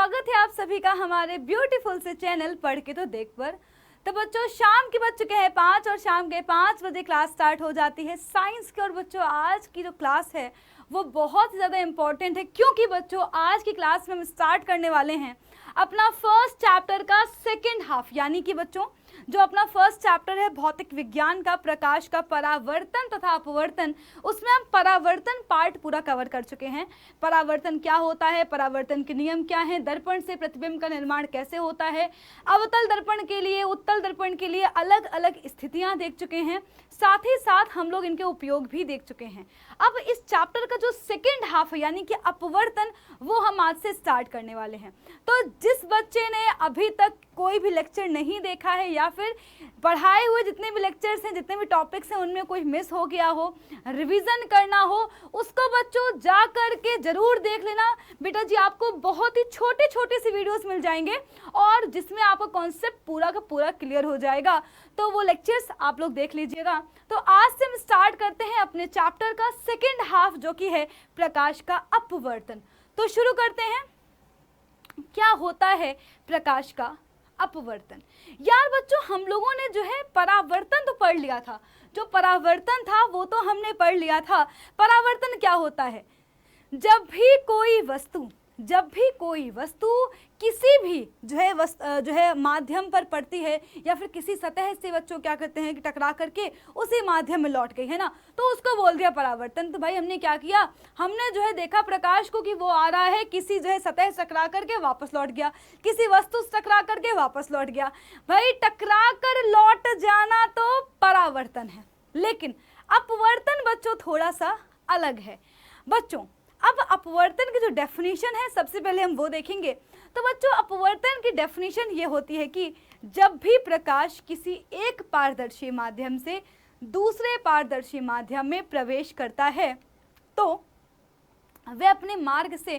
स्वागत है आप सभी का हमारे ब्यूटीफुल से चैनल पढ़ के तो देख पर। तो बच्चों शाम के बज चुके हैं 5 और शाम के 5 बजे क्लास स्टार्ट हो जाती है साइंस की। और बच्चों आज की जो क्लास है वो बहुत ज़्यादा इम्पॉर्टेंट है, क्योंकि बच्चों आज की क्लास में हम स्टार्ट करने वाले हैं अपना फर्स्ट चैप्टर का सेकेंड हाफ। यानी कि बच्चों जो अपना फर्स्ट चैप्टर है भौतिक विज्ञान का, प्रकाश का परावर्तन तथा अपवर्तन, उसमें हम परावर्तन पार्ट पूरा कवर कर चुके हैं। परावर्तन क्या होता है, परावर्तन के नियम क्या हैं, दर्पण से प्रतिबिंब का निर्माण कैसे होता है, अवतल दर्पण के लिए, उत्तल दर्पण के लिए अलग अलग स्थितियां देख चुके हैं, साथ ही साथ हम लोग इनके उपयोग भी देख चुके हैं। अब इस चैप्टर का जो सेकेंड हाफ है यानी कि अपवर्तन, वो हम आज से स्टार्ट करने वाले हैं। तो जिस बच्चे ने अभी तक कोई भी लेक्चर नहीं देखा है या फिर पढ़ाए हुए जितने भी लेक्चर्स हैं, जितने भी टॉपिक्स हैं, उनमें कोई मिस हो गया हो, रिवीजन करना हो, उसको बच्चों जा कर के जरूर देख लेना। बेटा जी आपको बहुत ही छोटे छोटे से वीडियोस मिल जाएंगे और जिसमें आपका कॉन्सेप्ट पूरा का पूरा क्लियर हो जाएगा। तो वो लेक्चर्स आप लोग देख लीजिएगा। तो आज से हम स्टार्ट करते हैं अपने चैप्टर का सेकेंड हाफ जो कि है प्रकाश का अपवर्तन। तो शुरू करते हैं। क्या होता है प्रकाश का अपवर्तन? यार बच्चों हम लोगों ने जो है परावर्तन तो पढ़ लिया था, जो परावर्तन था वो तो हमने पढ़ लिया था। परावर्तन क्या होता है? जब भी कोई वस्तु किसी भी जो है माध्यम पर पड़ती है या फिर किसी सतह से बच्चों क्या करते हैं कि टकरा करके उसी माध्यम में लौट गई है ना, तो उसको बोल दिया परावर्तन। तो भाई हमने क्या किया, हमने जो है देखा प्रकाश को कि वो आ रहा है किसी जो है सतह से टकरा करके वापस लौट गया, किसी वस्तु से टकरा करके वापस लौट गया। भाई टकरा कर लौट जाना तो परावर्तन है, लेकिन अपवर्तन बच्चों थोड़ा सा अलग है। बच्चों अब अपवर्तन की जो डेफिनेशन है सबसे पहले हम वो देखेंगे। तो बच्चों अपवर्तन की डेफिनेशन ये होती है कि जब भी प्रकाश किसी एक पारदर्शी माध्यम से दूसरे पारदर्शी माध्यम में प्रवेश करता है तो वह अपने मार्ग से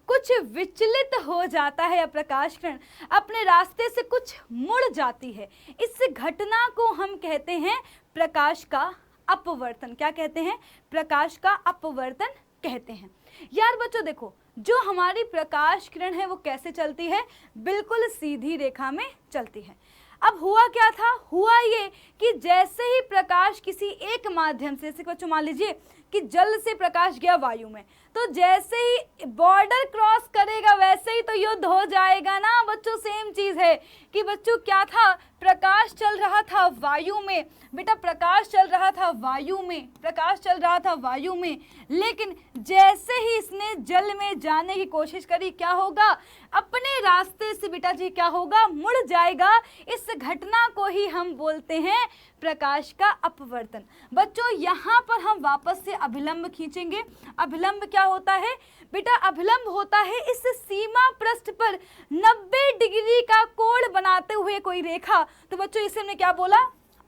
कुछ विचलित हो जाता है या प्रकाश किरण अपने रास्ते से कुछ मुड़ जाती है। इस घटना को हम कहते हैं प्रकाश का अपवर्तन। क्या कहते हैं? प्रकाश का अपवर्तन कहते हैं। यार बच्चों देखो जो हमारी प्रकाश किरण है वो कैसे चलती है? बिल्कुल सीधी रेखा में चलती है। अब हुआ क्या था? हुआ ये कि जैसे ही प्रकाश किसी एक माध्यम से, जैसे बच्चों मान लीजिए कि जल से प्रकाश गया वायु में, तो जैसे ही बॉर्डर क्रॉस करेगा वैसे ही तो युद्ध हो जाएगा ना बच्चों। सेम चीज है कि बच्चों क्या था, प्रकाश चल रहा था वायु में, बेटा प्रकाश चल रहा था वायु में, प्रकाश चल रहा था वायु में, लेकिन जैसे ही इसने जल में जाने की कोशिश करी क्या होगा, अपने रास्ते से बेटा जी क्या होगा, मुड़ जाएगा। इस घटना को ही हम बोलते हैं प्रकाश का अपवर्तन। बच्चों यहाँ पर हम वापस से अभिलंब खींचेंगे। अभिलंब क्या होता है बेटा? अभिलंब होता है इस सीमा पृष्ठ पर 90 डिग्री का कोण बनाते हुए कोई रेखा। तो बच्चों इसे हमने क्या बोला?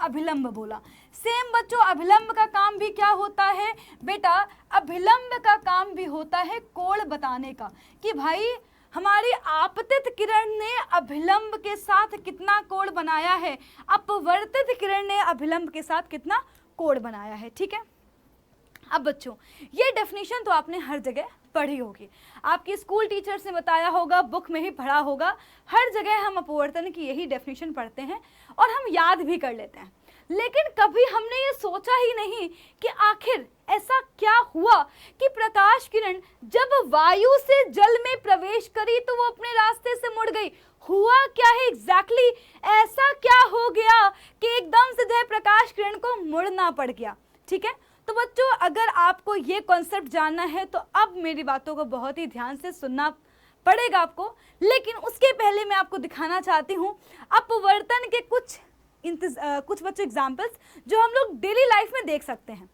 अभिलंब बोला। सेम बच्चों अभिलंब का काम भी क्या होता है बेटा? अभिलंब का काम भी होता है कोण बताने का, कि भाई हमारी आपतित किरण ने अभिलंब के साथ कितना कोण बनाया है, अपवर्तित किरण ने अभिलंब के साथ कितना कोण बनाया है। ठीक है। अब बच्चों ये डेफिनेशन तो आपने हर जगह पढ़ी होगी, आपके स्कूल टीचर्स ने बताया होगा, बुक में ही पढ़ा होगा, हर जगह हम अपवर्तन की यही डेफिनेशन पढ़ते हैं और हम याद भी कर लेते हैं। लेकिन कभी हमने ये सोचा ही नहीं कि आखिर ऐसा क्या हुआ कि प्रकाश किरण जब वायु से जल में प्रवेश करी तो वो अपने रास्ते से मुड़ गई। हुआ क्या है एग्जैक्टली? ऐसा क्या हो गया कि एकदम से जो है प्रकाश किरण को मुड़ना पड़ गया। ठीक है। तो बच्चों अगर आपको ये कॉन्सेप्ट जानना है तो अब मेरी बातों को बहुत ही ध्यान से सुनना पड़ेगा आपको। लेकिन उसके पहले मैं आपको दिखाना चाहती हूँ अपवर्तन के कुछ बच्चों एग्जाम्पल्स जो हम लोग डेली लाइफ में देख सकते हैं।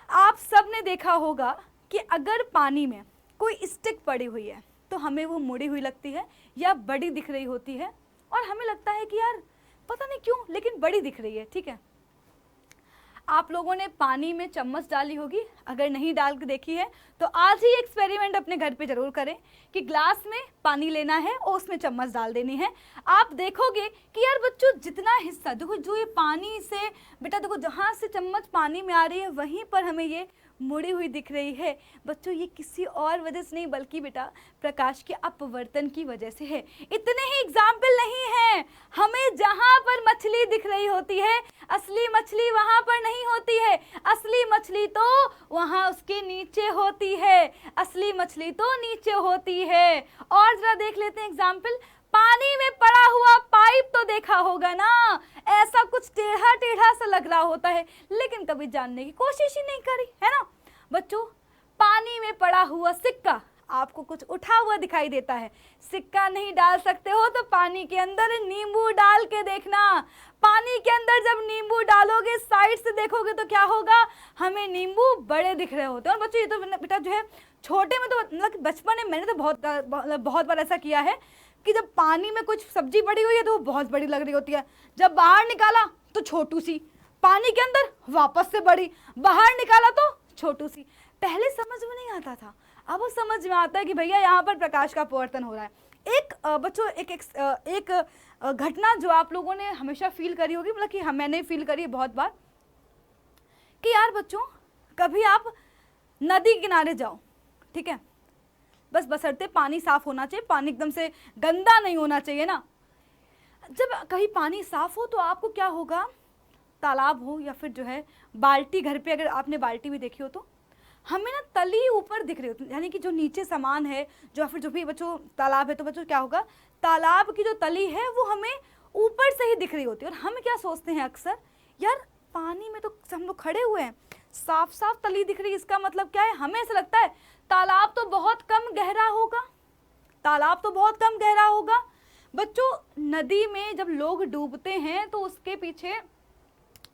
आप सब ने देखा होगा कि अगर पानी में कोई स्टिक पड़ी हुई है तो हमें वो मुड़ी हुई लगती है या बड़ी दिख रही होती है, और हमें लगता है कि यार पता नहीं क्यों लेकिन बड़ी दिख रही है। ठीक है। आप लोगों ने पानी में चम्मच डाली होगी, अगर नहीं डाल के देखी है तो आज ही एक्सपेरिमेंट अपने घर पे जरूर करें कि ग्लास में पानी लेना है और उसमें चम्मच डाल देनी है। आप देखोगे कि यार बच्चों जितना हिस्सा देखो जो ये पानी से बेटा देखो जहाँ से चम्मच पानी में आ रही है वहीं पर हमें ये मुड़ी हुई दिख रही है। बच्चों ये किसी और वजह से नहीं बल्कि बेटा प्रकाश के अपवर्तन की वजह से है। इतने ही एग्जाम्पल नहीं है, हमें जहां पर मछली दिख रही होती है असली मछली वहां पर नहीं होती है, असली मछली तो वहां उसके नीचे होती है, असली मछली तो नीचे होती है। और जरा देख लेते हैं एग्जाम्पल, पानी में पड़ा हुआ पाइप तो देखा होगा ना, ऐसा कुछ टेढ़ा टेढ़ा सा लग रहा होता है, लेकिन कभी जानने की कोशिश ही नहीं करी, है ना। बच्चों पानी में पड़ा हुआ सिक्का, आपको कुछ उठा हुआ दिखाई देता है, सिक्का नहीं डाल सकते हो तो पानी के अंदर नींबू डाल के देखना। पानी के अंदर जब नींबू डालोगे साइड से देखोगे तो क्या होगा, हमें नींबू बड़े दिख रहे होते हैं। और बच्चों ये तो बेटा जो है छोटे में तो मतलब बचपन में मैंने तो बहुत बार ऐसा किया है कि जब पानी में कुछ सब्जी पड़ी हुई है तो वो बहुत बड़ी लग रही होती है, जब बाहर निकाला तो छोटू सी, पानी के अंदर वापस से बड़ी, बाहर निकाला तो छोटू सी। पहले समझ में नहीं आता था, अब वो समझ में आता है कि भैया यहाँ पर प्रकाश का अपवर्तन हो रहा है। एक बच्चों एक घटना जो आप लोगों ने हमेशा फील करी होगी, मतलब कि मैंने फील करी है बहुत बार, कि यार बच्चों कभी आप नदी किनारे जाओ, ठीक है, बस बशर्ते पानी साफ होना चाहिए, पानी एकदम से गंदा नहीं होना चाहिए ना। जब कहीं पानी साफ हो तो आपको क्या होगा, तालाब हो या फिर जो है बाल्टी, घर पे अगर आपने बाल्टी भी देखी हो तो हमें ना तली ऊपर दिख रही होती है, यानी कि जो नीचे सामान है जो फिर जो भी बच्चों तालाब है तो बच्चों क्या होगा, तालाब की जो तली है वो हमें ऊपर से ही दिख रही होती है। और हम क्या सोचते हैं अक्सर, यार पानी में तो हम लोग खड़े हुए हैं, साफ साफ तली दिख रही है, इसका मतलब क्या है, हमें ऐसा लगता है तालाब तो बहुत कम गहरा होगा, तालाब तो बहुत कम गहरा होगा। बच्चों नदी में जब लोग डूबते हैं तो उसके पीछे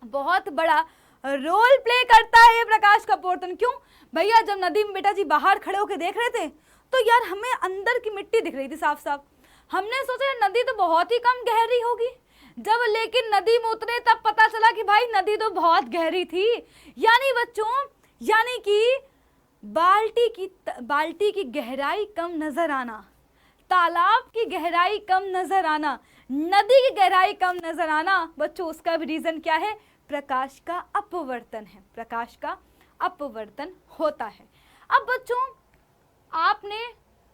बहुत बड़ा रोल प्ले करता है ये प्रकाश का अपवर्तन। क्यों भैया, जब नदी में बेटा जी बाहर खड़े होकर देख रहे थे तो यार हमें अंदर की मिट्टी दिख रही थी साफ साफ, हमने सोचा नदी तो बहुत ही कम गहरी होगी, जब लेकिन नदी में उतरे तब पता चला कि भाई नदी तो बहुत गहरी थी। यानी बच्चों, यानी कि बाल्टी की गहराई कम नजर आना, तालाब की गहराई कम नजर आना, नदी की गहराई कम नजर आना, बच्चों उसका भी रीजन क्या है, प्रकाश का अपवर्तन है, प्रकाश का अपवर्तन होता है। अब बच्चों आपने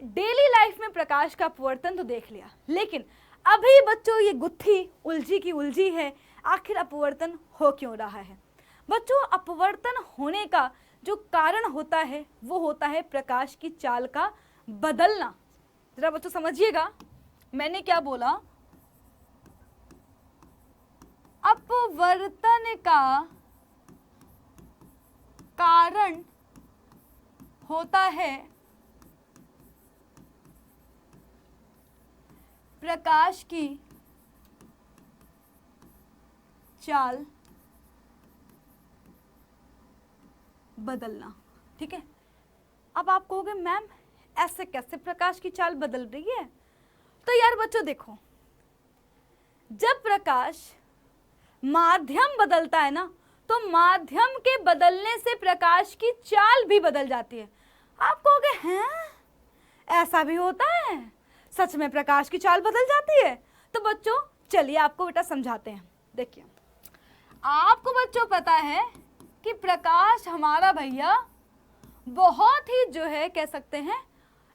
डेली लाइफ में प्रकाश का अपवर्तन तो देख लिया, लेकिन अभी बच्चों ये गुत्थी उलझी की उलझी है, आखिर अपवर्तन हो क्यों रहा है। बच्चों अपवर्तन होने का जो कारण होता है वो होता है प्रकाश की चाल का बदलना। जरा बच्चों समझिएगा मैंने क्या बोला, अपवर्तन का कारण होता है प्रकाश की चाल बदलना, ठीक है। अब आप कहोगे मैम ऐसे कैसे प्रकाश की चाल बदल रही है, तो यार बच्चों देखो, जब प्रकाश माध्यम बदलता है ना तो माध्यम के बदलने से प्रकाश की चाल भी बदल जाती है। आप कहोगे हैं ऐसा भी होता है, सच में प्रकाश की चाल बदल जाती है। तो बच्चों चलिए आपको बेटा समझाते हैं। देखिए आपको बच्चों पता है कि प्रकाश हमारा भैया बहुत ही जो है कह सकते हैं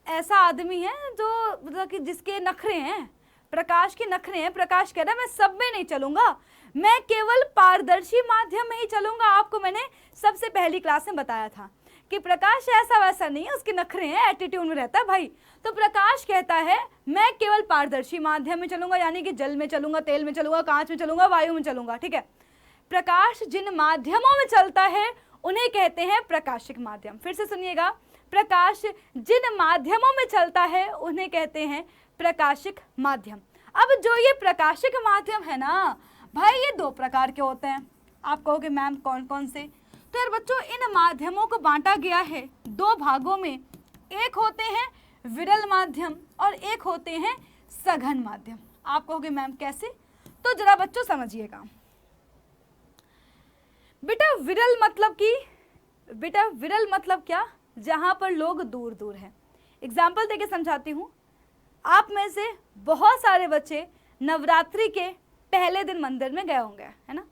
ऐसा आदमी है जो मतलब कि जिसके नखरे हैं, प्रकाश के नखरे हैं। प्रकाश कह रहा है मैं सब में नहीं चलूंगा, मैं केवल पारदर्शी माध्यम में ही चलूंगा। आपको मैंने सबसे पहली क्लास में बताया था कि प्रकाश ऐसा वैसा नहीं है, उसके नखरे हैं, एटीट्यूड में रहता है भाई। तो प्रकाश कहता है मैं केवल पारदर्शी माध्यम में चलूंगा, यानी कि जल में चलूंगा, तेल में चलूंगा, कांच में चलूंगा, वायु में चलूंगा, ठीक है। प्रकाश जिन माध्यमों में चलता है उन्हें कहते हैं प्रकाशिक माध्यम। फिर से सुनिएगा, प्रकाश जिन माध्यमों में चलता है उन्हें कहते हैं प्रकाशिक माध्यम। अब जो ये प्रकाशिक माध्यम है ना भाई, ये दो प्रकार के होते हैं। आप कहोगे मैम कौन कौन से, तो यार बच्चों इन माध्यमों को बांटा गया है दो भागों में, एक होते हैं विरल माध्यम और एक होते हैं सघन माध्यम। आप कहोगे मैम कैसे, तो जरा बच्चों समझिएगा। बेटा विरल मतलब क्या, जहां पर लोग दूर दूर हैं। एग्जाम्पल देके समझाती हूँ। आप में से बहुत सारे बच्चे नवरात्रि के पहले दिन मंदिर में गए होंगे, है ना,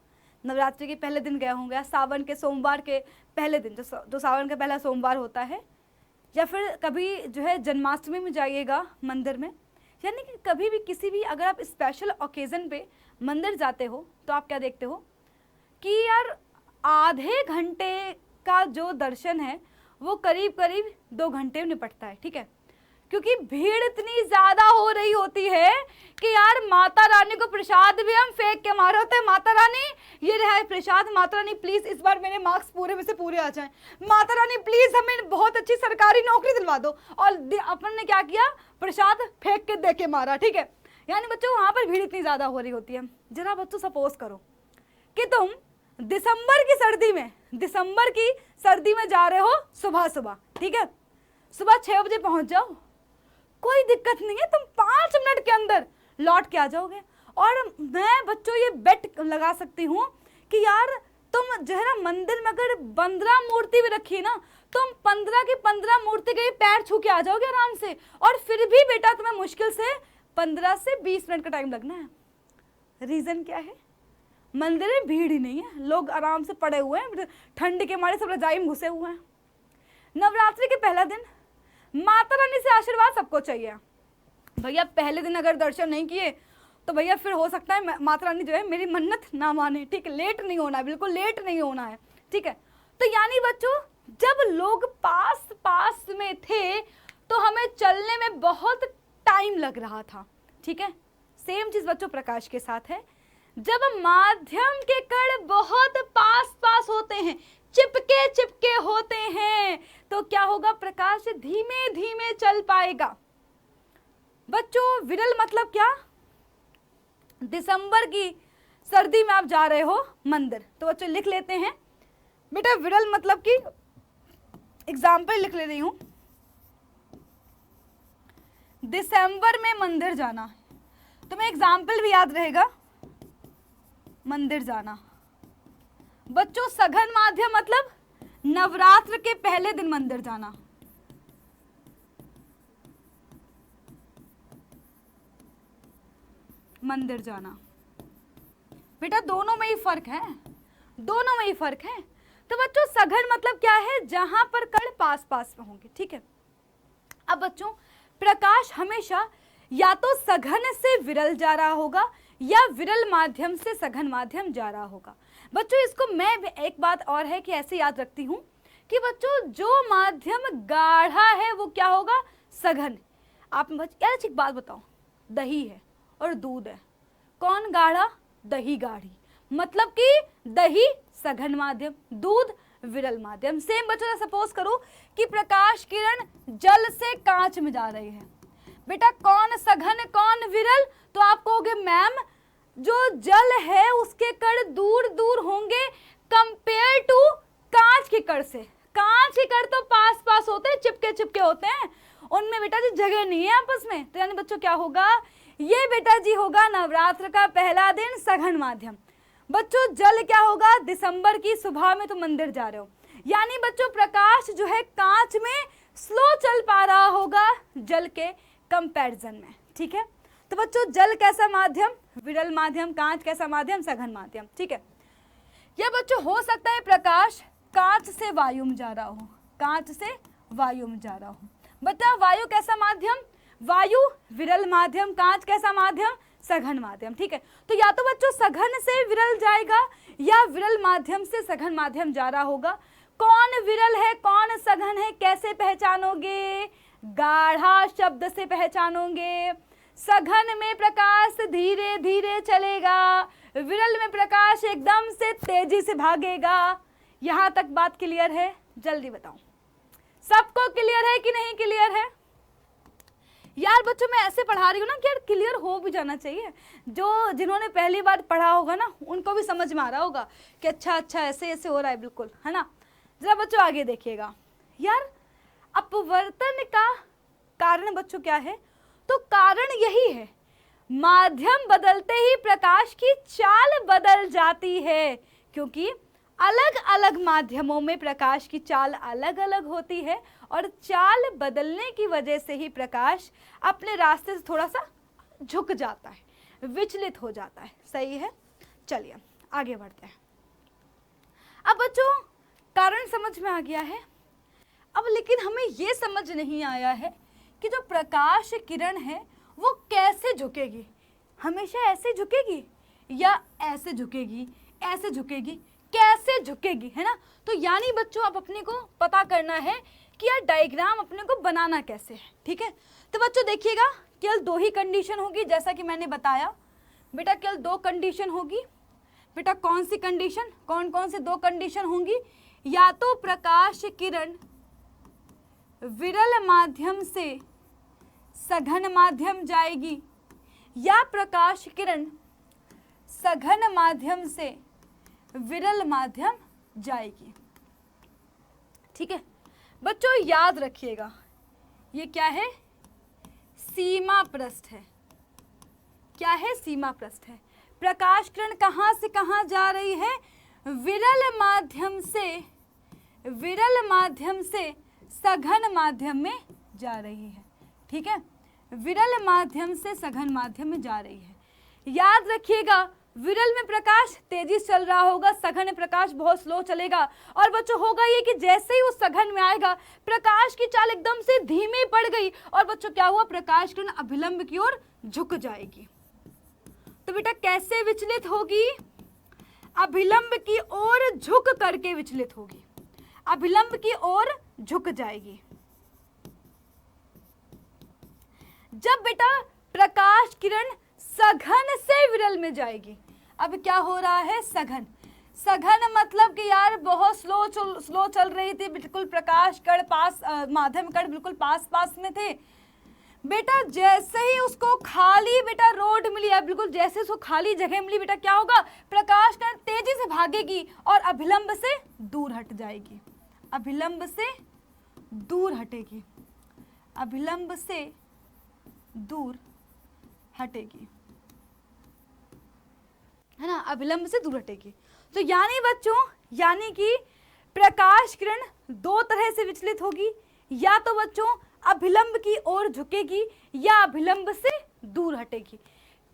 नवरात्रि के पहले दिन गए होंगे, सावन के सोमवार के पहले दिन जो सावन का पहला सोमवार होता है, या फिर कभी जो है जन्माष्टमी में जाइएगा मंदिर में, यानी कि कभी भी किसी भी अगर आप स्पेशल ओकेज़न पे मंदिर जाते हो तो आप क्या देखते हो कि यार आधे घंटे का जो दर्शन है वो करीब करीब 2 घंटे में निपटता है, ठीक है, क्योंकि भीड़ इतनी ज़्यादा हो रही होती है कि यार माता रानी को प्रसाद भी हम फेंक के मारे होते हैं। माता रानी ये रहा है प्रसाद, माता रानी प्लीज़ इस बार मेरे मार्क्स पूरे में से पूरे आ जाएं, माता रानी प्लीज़ हमें बहुत अच्छी सरकारी नौकरी दिलवा दो, और अपन ने क्या किया, प्रसाद फेंक के दे के मारा, ठीक है। यानी बच्चों वहाँ पर भीड़ इतनी ज़्यादा हो रही होती है। जरा बच्चों सपोज करो कि तुम दिसंबर की सर्दी में जा रहे हो सुबह सुबह, ठीक है, सुबह 6 बजे पहुँच जाओ, कोई दिक्कत नहीं है, तुम 5 मिनट के अंदर लौट के आ जाओगे। और मैं बच्चों ये बेट लगा सकती हूँ कि यार तुम जो है ना मंदिर में अगर 15 मूर्ति भी रखी है ना, तुम 15 की 15 मूर्ति के पैर छू के आ जाओगे आराम से, और फिर भी बेटा तुम्हें मुश्किल से 15 से 20 मिनट का टाइम लगना है। रीज़न क्या है, मंदिर में भीड़ ही नहीं है, लोग आराम से पड़े हुए हैं, ठंड के मारे सब रजाई में घुसे हुए हैं। नवरात्रि के पहला दिन माता रानी से आशीर्वाद सबको चाहिए। भैया पहले दिन अगर दर्शन नहीं किए तो भैया फिर हो सकता है माता रानी जो है मेरी मन्नत ना माने, ठीक है, लेट नहीं होना है, बिल्कुल लेट नहीं होना है, ठीक है। तो यानी बच्चों जब लोग पास पास में थे तो हमें चलने में बहुत टाइम लग रहा था, ठीक है। सेम चीज़ बच्चों प्रकाश के साथ है, जब माध्यम के कण बहुत पास पास होते हैं, चिपके चिपके होते हैं, तो क्या होगा, प्रकाश धीमे धीमे चल पाएगा। बच्चों विरल मतलब क्या, दिसंबर की सर्दी में आप जा रहे हो मंदिर, तो बच्चों लिख लेते हैं बेटा विरल मतलब की एग्जाम्पल लिख ले रही हूं, दिसंबर में मंदिर जाना, तुम्हें एग्जाम्पल भी याद रहेगा, मंदिर जाना। बच्चों सघन माध्यम मतलब नवरात्र के पहले दिन मंदिर जाना, मंदिर जाना। बेटा दोनों में ही फर्क है, दोनों में ही फर्क है। तो बच्चों सघन मतलब क्या है, जहां पर कण पास पास में होंगे, ठीक है। अब बच्चों प्रकाश हमेशा या तो सघन से विरल जा रहा होगा या विरल माध्यम से सघन माध्यम जा रहा होगा। बच्चों इसको मैं एक बात और है कि ऐसे याद रखती हूँ कि बच्चों जो माध्यम गाढ़ा है वो क्या होगा, सघन। आप यार एक बात बताओ, दही है और दूध है, कौन गाढ़ा, दही गाढ़ी, मतलब कि दही सघन माध्यम, दूध विरल माध्यम। सेम बच्चों सपोज करो कि प्रकाश किरण जल से कांच में जा रही है, बेटा कौन सघन कौन विरल, तो आप कहोगे मैम जो जल है उसके कण दूर दूर होंगे कंपेयर टू कांच के कण से। कांच के कण तो पास पास होते हैं, चिपके चिपके होते हैं, उनमें बेटा जी जगह नहीं है आपस में। तो यानी बच्चों क्या होगा, ये बेटा जी होगा नवरात्र का पहला दिन सघन माध्यम। बच्चों जल क्या होगा, दिसंबर की सुबह में तो मंदिर जा रहे हो, यानी बच्चों प्रकाश जो है कांच में स्लो चल पा रहा होगा जल के कंपैरिजन में, ठीक है। तो बच्चों जल कैसा माध्यम, विरल माध्यम, कांच कैसा माध्यम, सघन माध्यम, ठीक है। यह बच्चों हो सकता है प्रकाश कांच से वायु में जा रहा हो, कांच से वायु में जा रहा हो। बता वायु कैसा माध्यम, वायु विरल माध्यम, कांच कैसा माध्यम, सघन माध्यम, ठीक है। तो या तो बच्चों सघन से विरल जाएगा या विरल माध्यम से सघन माध्यम जा रहा होगा। कौन विरल है कौन सघन है कैसे पहचानोगे, गाढ़ा शब्द से पहचानोगे। सघन में प्रकाश धीरे धीरे चलेगा, विरल में प्रकाश एकदम से तेजी से भागेगा। यहां तक बात क्लियर है, जल्दी बताओ सबको क्लियर है कि नहीं क्लियर है। यार बच्चों मैं ऐसे पढ़ा रही हूँ ना कि यार क्लियर हो भी जाना चाहिए, जो जिन्होंने पहली बार पढ़ा होगा ना उनको भी समझ में आ रहा होगा कि अच्छा अच्छा ऐसे ऐसे हो रहा है, बिल्कुल है ना। जरा बच्चों आगे देखिएगा, यार अपवर्तन का कारण बच्चों क्या है, तो कारण यही है माध्यम बदलते ही प्रकाश की चाल बदल जाती है, क्योंकि अलग अलग माध्यमों में प्रकाश की चाल अलग अलग होती है और चाल बदलने की वजह से ही प्रकाश अपने रास्ते से थोड़ा सा झुक जाता है, विचलित हो जाता है, सही है। चलिए आगे बढ़ते हैं। अब बच्चों कारण समझ में आ गया है। अब लेकिन हमें ये समझ नहीं आया है कि जो प्रकाश किरण है वो कैसे झुकेगी, हमेशा ऐसे झुकेगी या ऐसे झुकेगी, ऐसे झुकेगी, कैसे झुकेगी, है ना। तो यानी बच्चों अब अपने को पता करना है कि यार डायग्राम अपने को बनाना कैसे है, ठीक है। तो बच्चों देखिएगा, केवल दो ही कंडीशन होगी, जैसा कि मैंने बताया बेटा, केवल दो कंडीशन होगी। बेटा कौन सी कंडीशन, कौन कौन से दो कंडीशन होंगी, या तो प्रकाश किरण विरल माध्यम से सघन माध्यम जाएगी, या प्रकाश किरण सघन माध्यम से विरल माध्यम जाएगी, ठीक है। बच्चों याद रखिएगा, ये क्या है, सीमा पृष्ठ है। क्या है, सीमा पृष्ठ है। प्रकाश किरण कहाँ से कहाँ जा रही है, विरल माध्यम से सघन माध्यम में जा रही है, ठीक है। विरल माध्यम से सघन माध्यम में जा रही है। याद रखिएगा, विरल में प्रकाश तेजी से चल रहा होगा, सघन में प्रकाश बहुत स्लो चलेगा। और बच्चों होगा ये कि जैसे ही वो सघन में आएगा प्रकाश की चाल एकदम से धीमी पड़ गई, और बच्चों क्या हुआ, प्रकाश किरण अभिलंब की ओर झुक जाएगी। तो बेटा कैसे विचलित होगी, अभिलंब की ओर झुक करके विचलित होगी, अभिलंब की ओर झुक जाएगी। जब बेटा प्रकाश किरण सघन से विरल में जाएगी, अब क्या हो रहा है, सघन, सघन मतलब कि यार बहुत स्लो चल रही थी, बिल्कुल प्रकाश कण पास, माध्यम कण बिल्कुल पास पास में थे। बेटा जैसे ही उसको खाली बेटा रोड मिली है, बिल्कुल जैसे उसको खाली जगह मिली, बेटा क्या होगा, प्रकाश कण तेजी से भागेगी और अभिलंब से दूर हट जाएगी, अभिलंब से दूर हटेगी, अभिलंब से दूर हटेगी, है ना, अभिलंब से दूर हटेगी। तो यानी बच्चों, यानी कि प्रकाश किरण दो तरह से विचलित होगी, या तो बच्चों अभिलंब की ओर झुकेगी या अभिलंब से दूर हटेगी।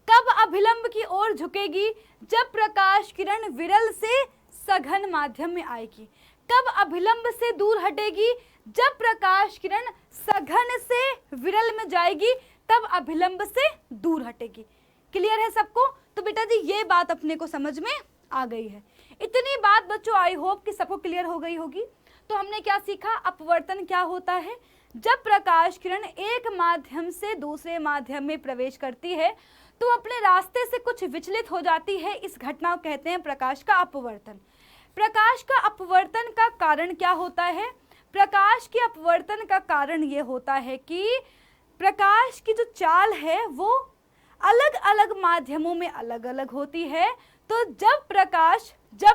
कब अभिलंब की ओर झुकेगी, जब प्रकाश किरण विरल से सघन माध्यम में आएगी। कब अभिलंब से दूर हटेगी, जब प्रकाश किरण सघन से विरल में जाएगी, तब अभिलंब से दूर हटेगी। क्लियर है सबको। तो बेटा जी ये बात अपने को समझ में आ गई है। इतनी बात बच्चों आई होप कि सबको क्लियर हो गई होगी। तो हमने क्या सीखा, अपवर्तन क्या होता है, जब प्रकाश किरण एक माध्यम से दूसरे माध्यम में प्रवेश करती है तो अपने रास्ते से कुछ विचलित हो जाती है, इस घटना को कहते हैं प्रकाश का अपवर्तन। प्रकाश का अपवर्तन का कारण क्या होता है, प्रकाश के अपवर्तन का कारण ये होता है कि प्रकाश की जो चाल है वो अलग अलग माध्यमों में अलग अलग होती है। तो जब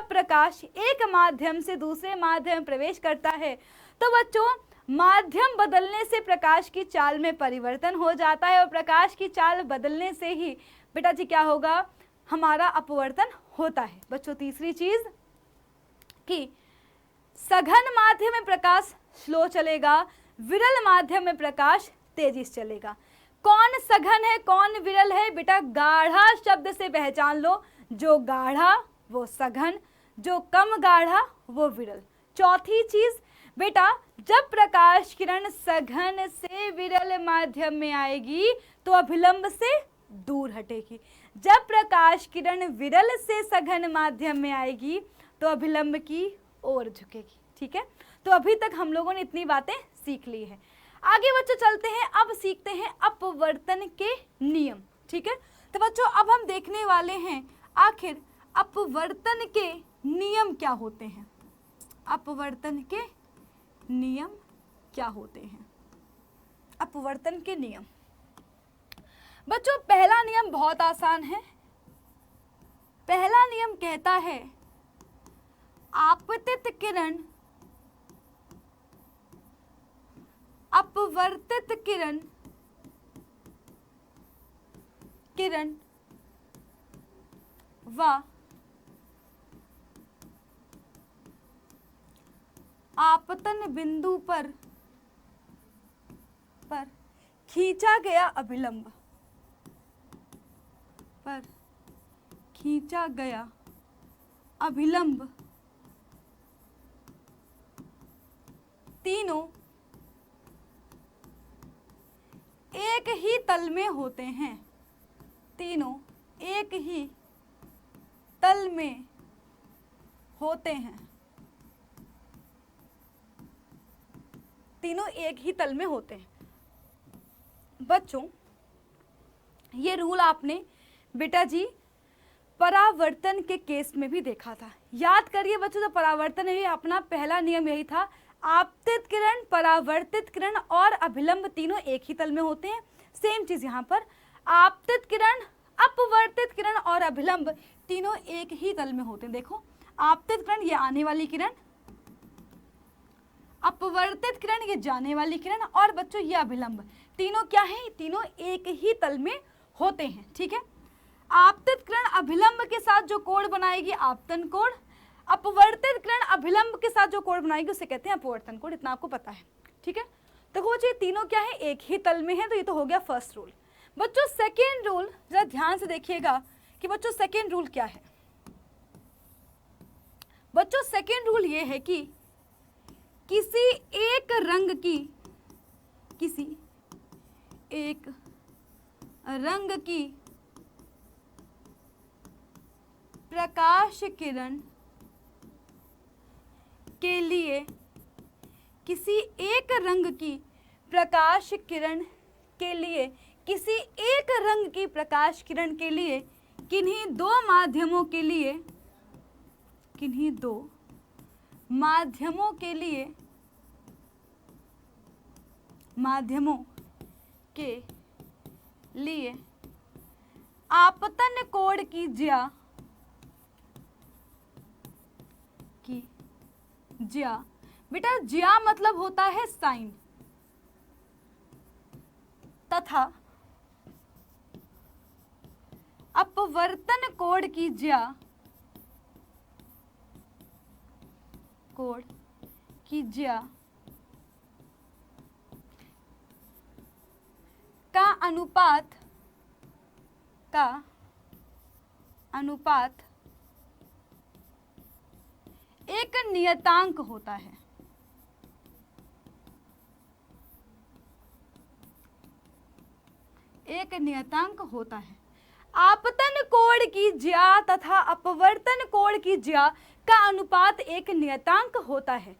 प्रकाश एक माध्यम से दूसरे माध्यम में प्रवेश करता है तो बच्चों माध्यम बदलने से प्रकाश की चाल में परिवर्तन हो जाता है, और प्रकाश की चाल बदलने से ही बेटा जी क्या होगा, हमारा अपवर्तन होता है। बच्चों तीसरी चीज कि सघन माध्यम में प्रकाश स्लो चलेगा, विरल माध्यम में प्रकाश तेजी से चलेगा। कौन सघन है कौन विरल है, बेटा गाढ़ा शब्द से पहचान लो, जो गाढ़ा वो सघन, जो कम गाढ़ा वो विरल। चौथी चीज बेटा, जब प्रकाश किरण सघन से विरल माध्यम में आएगी तो अभिलंब से दूर हटेगी। जब प्रकाश किरण विरल से सघन माध्यम में आएगी तो अभिलंब की ओर झुकेगी। ठीक है, तो अभी तक हम लोगों ने इतनी बातें सीख ली है। आगे बच्चों चलते हैं, अब सीखते हैं अपवर्तन के नियम। ठीक है, तो बच्चों अब हम देखने वाले हैं आखिर अपवर्तन के नियम क्या होते हैं। अपवर्तन के नियम क्या होते हैं, अपवर्तन के नियम। बच्चों पहला नियम बहुत आसान है। पहला नियम कहता है आपतित किरण अपवर्तित किरण व आपतन बिंदु पर खींचा गया अभिलंब तीनों एक ही तल में होते हैं, तीनों एक ही तल में होते हैं, तीनों एक ही तल में होते हैं। बच्चों ये रूल आपने बेटा जी परावर्तन के केस में भी देखा था। याद करिए बच्चों, तो परावर्तन है अपना पहला नियम यही था, आपतित किरण, परावर्तित किरण और अभिलंब तीनों एक ही तल में होते हैं। सेम चीज यहाँ पर, आपतित किरण, अपवर्तित किरण और अभिलंब तीनों एक ही तल में होते हैं। देखो आपतित किरण ये आने वाली किरण, अपवर्तित किरण ये जाने वाली किरण, और बच्चों ये अभिलंब, तीनों क्या है, तीनों एक ही तल में होते हैं। ठीक है, आपतित किरण अभिलंब के साथ जो कोण बनाएगी आपतन कोण, अपवर्तित किरण अभिलंब के साथ जो कोण बनाएगी उसे कहते हैं अपवर्तन कोण। इतना आपको पता है। ठीक है, तो बच्चों ये तीनों क्या है, एक ही तल में है। तो ये तो हो गया फर्स्ट रूल। बच्चों सेकेंड रूल जरा ध्यान से देखिएगा कि बच्चों सेकेंड रूल क्या है। बच्चों सेकेंड रूल ये है कि किसी एक रंग की, किसी एक रंग की प्रकाश किरण के लिए, किसी एक रंग की प्रकाश किरण के लिए, किसी एक रंग की प्रकाश किरण के लिए किन्हीं दो माध्यमों के लिए, किन्हीं दो माध्यमों के लिए, माध्यमों के लिए आपतन कोण की ज्या, की ज्या, बेटा ज्या मतलब होता है साइन, तथा अपवर्तन कोण की ज्या, कोण की ज्या का अनुपात, का अनुपात एक नियतांक होता है। एक नियतांक होता है। आपतन कोण की ज्या तथा अपवर्तन कोण की ज्या का अनुपात एक नियतांक होता है।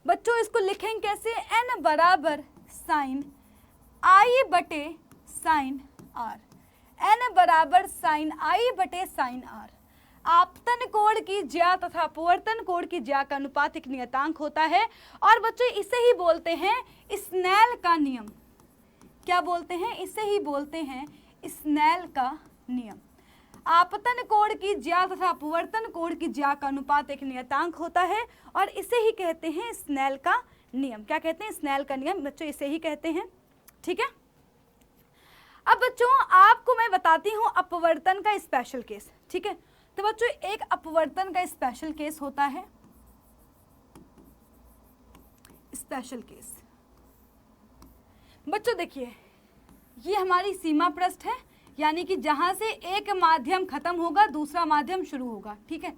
बच्चों इसको लिखेंगे कैसे, n बराबर साइन आई बटे साइन आर, n बराबर साइन आई बटे साइन आर। आपतन कोण की ज्या तथा अपवर्तन कोण की ज्या का अनुपात एक नियतांक होता है। और बच्चों इसे ही बोलते हैं स्नेल का नियम। क्या बोलते हैं, इसे ही बोलते हैं स्नेल का नियम। आपतन कोण की ज्या तथा अपवर्तन कोण की ज्या का अनुपात एक नियतांक होता है और इसे ही कहते हैं स्नेल का नियम। क्या कहते हैं, स्नेल का नियम। बच्चों इसे ही कहते हैं। ठीक है, अब बच्चों आपको मैं बताती हूं अपवर्तन का स्पेशल केस। ठीक है, तो बच्चों एक अपवर्तन का स्पेशल केस होता है, स्पेशल केस। बच्चों देखिए ये हमारी सीमा पृष्ठ है, यानी कि जहां से एक माध्यम खत्म होगा दूसरा माध्यम शुरू होगा। ठीक है,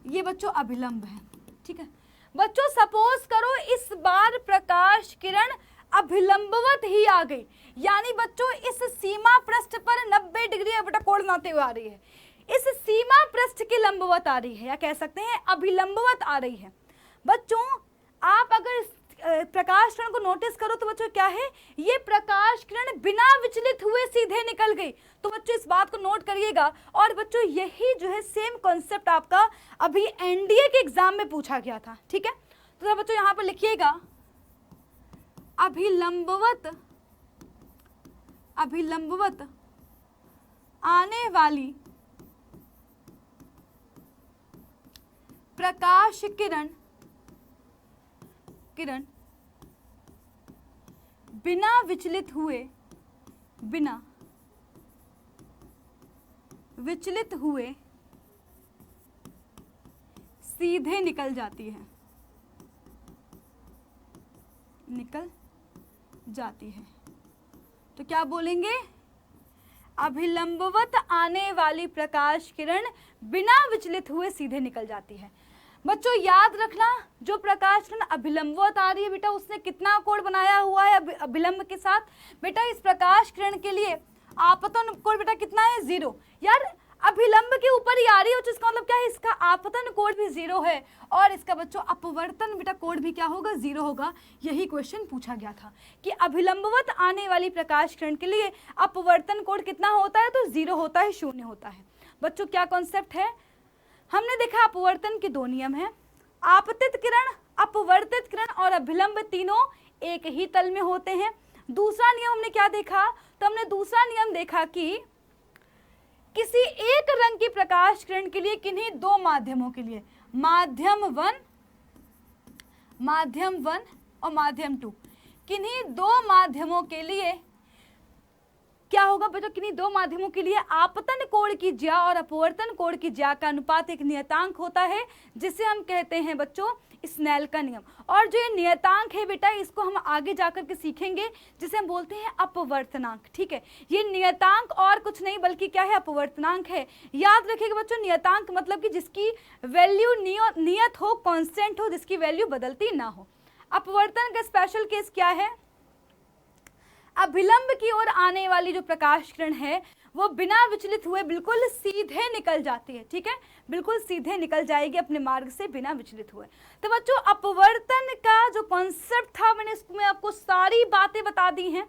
ये बच्चों अभिलंब है। ठीक है बच्चों, सपोज करो इस बार प्रकाश किरण अभिलंबवत ही आ गई, यानी बच्चों इस सीमा पृष्ठ पर 90 डिग्री बटा कोण बनाते हुए आ रही है, इस सीमा पृष्ठ के लंबवत आ रही है, या कह सकते हैं अभिलंबवत आ रही है। बच्चों आप अगर प्रकाश किरण को नोटिस करो तो बच्चों क्या है, ये प्रकाश किरण बिना विचलित हुए सीधे निकल गई। तो बच्चों इस बात को नोट करिएगा। और बच्चों यही जो है सेम कॉन्सेप्ट आपका अभी एनडीए के एग्जाम में पूछा गया था। ठीक है, तो बच्चों यहां पर लिखिएगा अभिलंबवत, अभिलंबवत आने वाली प्रकाश किरण, किरण बिना विचलित हुए, बिना विचलित हुए सीधे निकल जाती है, निकल जाती है। तो क्या बोलेंगे, अभिलंबवत आने वाली प्रकाश किरण बिना विचलित हुए सीधे निकल जाती है। बच्चों याद रखना, जो प्रकाश किरण अभिलंबवत आ रही है बेटा, उसने कितना कोण बनाया हुआ है अभिलंब के साथ? बेटा इस प्रकाश किरण के लिए आपतन कोण बेटा कितना है? 0। यार अभिलंब के ऊपर ही आ रही है, तो इसका मतलब क्या है? इसका आपतन कोण भी 0 है और इसका बच्चों अपवर्तन बेटा कोण भी क्या होगा? 0 होगा। यही क्वेश्चन पूछा गया था कि अभिलंबवत आने वाली प्रकाश किरण के लिए अपवर्तन कोण कितना होता है? तो 0 होता है, 0 होता है। बच्चों क्या कॉन्सेप्ट है? हमने देखा अपवर्तन के 2 नियम हैं, आपतित किरण, अपवर्तित किरण और अभिलंब तीनों एक ही तल में होते हैं। दूसरा नियम हमने क्या देखा? तो हमने दूसरा नियम देखा कि किसी एक रंग की प्रकाश किरण के लिए किन्हीं 2 माध्यमों के लिए, माध्यम 1 और माध्यम 2, किन्हीं 2 माध्यमों के लिए क्या होगा बच्चों? किन्हीं 2 माध्यमों के लिए आपतन कोण की ज्या और अपवर्तन कोण की ज्या का अनुपात एक नियतांक होता है, जिसे हम कहते हैं बच्चों स्नेल का नियम। और जो ये नियतांक है बेटा, इसको हम आगे जाकर के सीखेंगे, जिसे हम बोलते हैं अपवर्तनांक। ठीक है, ये नियतांक और कुछ नहीं बल्कि क्या है? अपवर्तनांक है। याद रखिएगा बच्चों, नियतांक मतलब कि जिसकी वैल्यू नियत हो, कांस्टेंट हो, जिसकी वैल्यू बदलती ना हो। अपवर्तन का स्पेशल केस क्या है? अभिलंब की ओर आने वाली जो प्रकाश किरण है वो बिना विचलित हुए बिल्कुल सीधे निकल जाती है। ठीक है, बिल्कुल सीधे निकल जाएगी अपने मार्ग से बिना विचलित हुए। तो बच्चों अपवर्तन का जो कॉन्सेप्ट था, मैंने इसमें आपको सारी बातें बता दी हैं,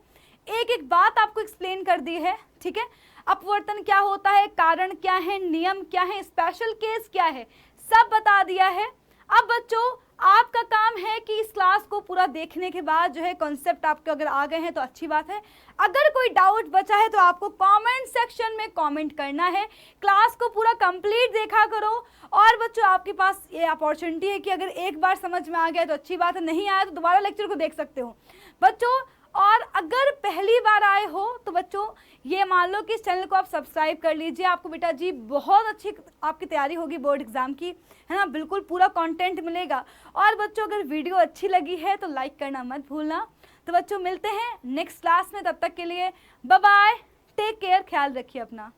एक एक बात आपको एक्सप्लेन कर दी है। ठीक है, अपवर्तन क्या होता है, कारण क्या है, नियम क्या है, स्पेशल केस क्या है, सब बता दिया है। अब बच्चों आपका काम है कि इस क्लास को पूरा देखने के बाद जो है कॉन्सेप्ट आपके अगर आ गए हैं तो अच्छी बात है। अगर कोई डाउट बचा है तो आपको कमेंट सेक्शन में कमेंट करना है। क्लास को पूरा कंप्लीट देखा करो। और बच्चों आपके पास ये अपॉर्चुनिटी है कि अगर एक बार समझ में आ गया तो अच्छी बात है, नहीं आया तो दोबारा लेक्चर को देख सकते हो बच्चों। और अगर पहली बार आए हो तो बच्चों ये मान लो कि इस चैनल को आप सब्सक्राइब कर लीजिए। आपको बेटा जी बहुत अच्छी आपकी तैयारी होगी बोर्ड एग्जाम की, है ना, बिल्कुल पूरा कंटेंट मिलेगा। और बच्चों अगर वीडियो अच्छी लगी है तो लाइक करना मत भूलना। तो बच्चों मिलते हैं नेक्स्ट क्लास में, तब तक के लिए बाय बाय, टेक केयर, ख्याल रखिए अपना।